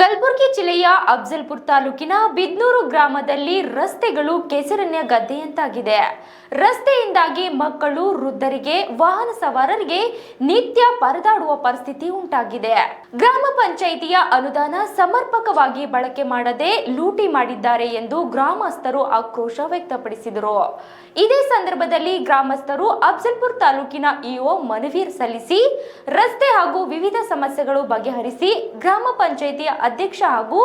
ಕಲಬುರಗಿ ಜಿಲ್ಲೆಯ ಅಫಜಲ್ಪುರ ತಾಲೂಕಿನ ಬಿದ್ನೂರು ಗ್ರಾಮದಲ್ಲಿ ರಸ್ತೆಗಳು ಕೆಸರಿನ ಗದ್ದೆಯಂತಾಗಿದೆ. ರಸ್ತೆಯಿಂದಾಗಿ ಮಕ್ಕಳು, ವೃದ್ಧರಿಗೆ, ವಾಹನ ಸವಾರರಿಗೆ ನಿತ್ಯ ಪರದಾಡುವ ಪರಿಸ್ಥಿತಿ ಉಂಟಾಗಿದೆ. ಗ್ರಾಮ ಪಂಚಾಯಿತಿಯ ಅನುದಾನ ಸಮರ್ಪಕವಾಗಿ ಬಳಕೆ ಮಾಡದೆ ಲೂಟಿ ಮಾಡಿದ್ದಾರೆ ಎಂದು ಗ್ರಾಮಸ್ಥರು ಆಕ್ರೋಶ ವ್ಯಕ್ತಪಡಿಸಿದರು. ಇದೇ ಸಂದರ್ಭದಲ್ಲಿ ಗ್ರಾಮಸ್ಥರು ಅಫಜಲ್ಪುರ ತಾಲೂಕಿನ ಇಒ ಮನವಿ ಸಲ್ಲಿಸಿ ರಸ್ತೆ ಹಾಗೂ ವಿವಿಧ ಸಮಸ್ಯೆಗಳು ಬಗೆಹರಿಸಿ ಗ್ರಾಮ ಪಂಚಾಯಿತಿಯ ಅಧ್ಯಕ್ಷ ಹಾಗೂ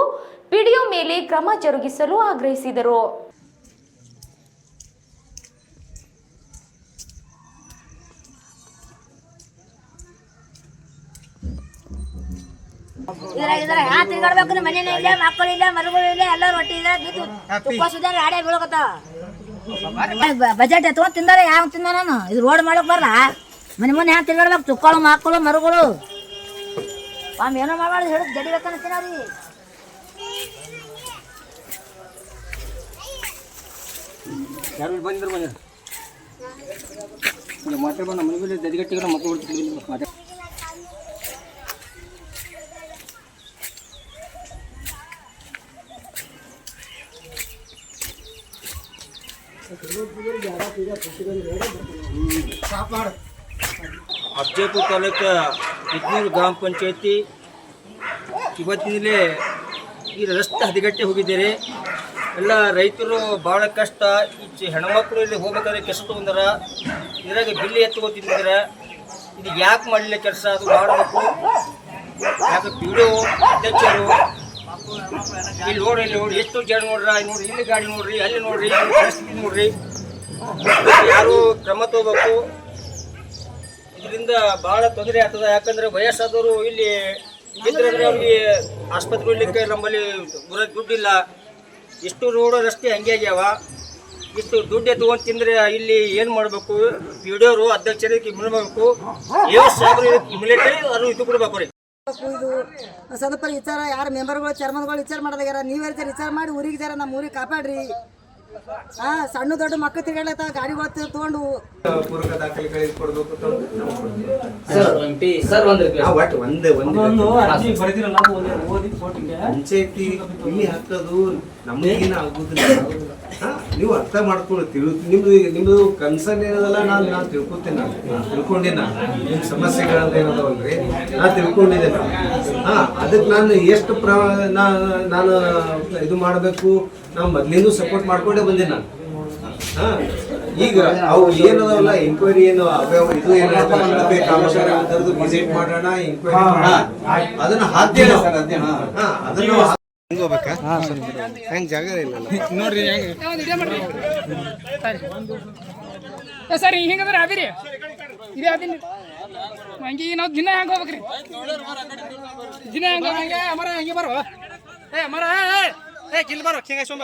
ಪಿಡಿಒ ಮೇಲೆ ಕ್ರಮ ಜರುಗಿಸಲು ಆಗ್ರಹಿಸಿದರು. ತಿರ್ಗಾಡ್ಬೇಕು, ಮನೇನೆ ಇಲ್ಲ, ಮಕ್ಕಳು ಇಲ್ಲ, ಮರುಗಳು ಇಲ್ಲ, ಎಲ್ಲರೂ ಹೊಟ್ಟಿ ಇಲ್ಲ, ತುಪ್ಪ ಸುಧಾರ ಆಡೇ ಬೀಳಕತ್ತಾವ. ಬಜೆಟ್ ಎತ್ಕೊಂಡ್ ತಿಂದಾರ, ಯಾವ ತಿಂದ ನಾನು ಇದು ರೋಡ್ ಮಾಡಕ್ ಬರಲ್ಲ. ಮನೆ ಮನೆ ಹ್ಯಾಂಗ ತಿರ್ಗಾಡ್ಬೇಕು, ತುಕ್ಕಳು, ಮಕ್ಕಳು, ಮರುಗಳು ಏನೋ ಮಾಡ್ಬಾರ್ದು ಹೇಳಿ ಜಡಿಬೇಕಂತೀರಿ. ಯಾರು ಬಂದಿದ್ರು ಮಾತಾಡ್ಬ ನಮ್ಮ ಮನೆ ದದಿಗಟ್ಟಿಗೆ ಮಕ್ಕಳು ಮಾತಾಡ ಅಫಜಲ್ಪುರ ತಾಲೂಕು ಬಿದ್ನೂರು ಗ್ರಾಮ ಪಂಚಾಯತಿ ಇವತ್ತಿನಲ್ಲೇ ಈ ರಸ್ತೆ ಹದಿಗಟ್ಟೆ ಹೋಗಿದ್ದಾರೆ. ಎಲ್ಲ ರೈತರು ಭಾಳ ಕಷ್ಟ. ಹೆಣ್ಮಕ್ಳು ಇಲ್ಲಿ ಹೋಗ್ಬೇಕಾದ್ರೆ ಕೆಲಸ ತೊಗೊಂಡಾರ, ಇದ್ರಾಗ ಬಿಲ್ಲಿ ಎತ್ಕೊಂಡು ತಿಂದಿದ್ದಾರೆ. ಇದು ಯಾಕೆ ಮಾಡಲಿಲ್ಲ ಕೆಲಸ? ಅದು ಮಾಡಬೇಕು. ಯಾಕೆ ಪಿಡಿಒ ಅಧ್ಯಕ್ಷರು ಇಲ್ಲಿ ನೋಡಿ ಎಷ್ಟು ಜನ ನೋಡ್ರ, ನೋಡ್ರಿ ಇಲ್ಲಿ ಗಾಡಿ ನೋಡ್ರಿ, ಅಲ್ಲಿ ನೋಡ್ರಿ, ಪರಿಸ್ಥಿತಿ ನೋಡ್ರಿ. ಯಾರು ಕ್ರಮ ತಗೋಬೇಕು. ಇದರಿಂದ ಭಾಳ ತೊಂದರೆ ಆಗ್ತದೆ. ಯಾಕಂದ್ರೆ ವಯಸ್ಸಾದವರು ಇಲ್ಲಿ ಬಿದ್ದರೆ ಅವ್ರಿಗೆ ಆಸ್ಪತ್ರೆ ಹೋಗ್ಲಿಕ್ಕೆ ನಮ್ಮಲ್ಲಿ ದುಡ್ಡಿಲ್ಲ. ಇಷ್ಟು ರೋಡ್ ರಸ್ತೆ ಹಂಗೆ ಆಗ್ಯಾವ. ಇಷ್ಟು ದುಡ್ಡು ಎತ್ಕೊಂಡು ತಿಂದರೆ ಇಲ್ಲಿ ಏನು ಮಾಡಬೇಕು? ಪಿಡಿಒರು ಅಧ್ಯಕ್ಷರಿಗೆ ಮಾಡಬೇಕು, ಮಿಲಿಟರಿ ಅದು ಇದು ಕೊಡಬೇಕು ರೀ. ಇದು ಸ್ವಲ್ಪ ವಿಚಾರ ಯಾರು ಮೆಂಬರ್ಗಳು ಚೇರ್ಮನ್ಗಳು ವಿಚಾರ ಮಾಡೋದಾಗ್ಯಾರ. ನೀವೇ ವಿಚಾರ ಮಾಡಿ ಊರಿಗೆ ಜರ ನಮ್ಮ ಊರಿಗೆ ಕಾಪಾಡ್ರಿ. ಸಣ್ಣ ದೊಡ್ಡ ಮಕ್ಕಳು ತಿರ್ಗಾಡ್ಲತ್ತ ಗಾಡಿಗಳು ತೊಗೊಂಡು ಪೂರಕ ದಾಖಲೆಗಳಿಗೆ ಕೊಡಬೇಕು. ಪಂಚಾಯತಿ ಇಲ್ಲಿ ಹಾಕೋದು ನಮಗೇನ ಆಗುದಿಲ್ಲ. ನೀವು ಅರ್ಥ ಮಾಡ್ಕೊಂಡು ನಿಮ್ದು ಕನ್ಸರ್ನ್ ಏನದಲ್ಲ ನಾನು ತಿಳ್ಕೊಂಡಿನ ನಿಮ್ ಸಮಸ್ಯೆಗಳನ್ನ ಏನದವಲ್ರಿ ನಾ ತಿಳ್ಕೊಂಡಿದ್ದೇನೆ. ಅದಕ್ಕೆ ನಾನು ಎಷ್ಟು ನಾನು ಇದು ಮಾಡಬೇಕು, ನಾವು ಮೊದ್ಲಿಂದ ಸಪೋರ್ಟ್ ಮಾಡ್ಕೊಂಡೇ ಬಂದೆ ನಾನು. ಈಗ ಅವು ಏನದವಲ್ಲ ಎಂಕ್ವೈರಿ ಏನು ಅವ್ಯಾವ ಇದು ಏನಾದ್ರು ವಿಸಿಟ್ ಮಾಡೋಣ, ಎಂಕ್ವೈರಿ ಮಾಡೋಣ, ಅದನ್ನ ಹಾಕ್ತೀವಿ ಅದನ್ನ ಹೋಗ್ಬೇಕಾ? ಹೆಂಗ್ ಜಾಗ ಇಲ್ಲ ನೋಡ್ರಿ. ಸರಿ ಹಿಂಗಂದ್ರೆ ಅದಿರಿ ಇದೇ ಅದೀನಿ ಹಂಗೆ ನಾವು ದಿನ ಹೆಂಗೆ ಹೋಗ್ಬೇಕ್ರಿ? ದಿನ ಹೆಂಗೆ ಅಮರ ಹಂಗೆ ಬರೋ ಮರ ಕಿಲ್ ಬರೋ ಹಿಂಗೆ ಸೊಂಬ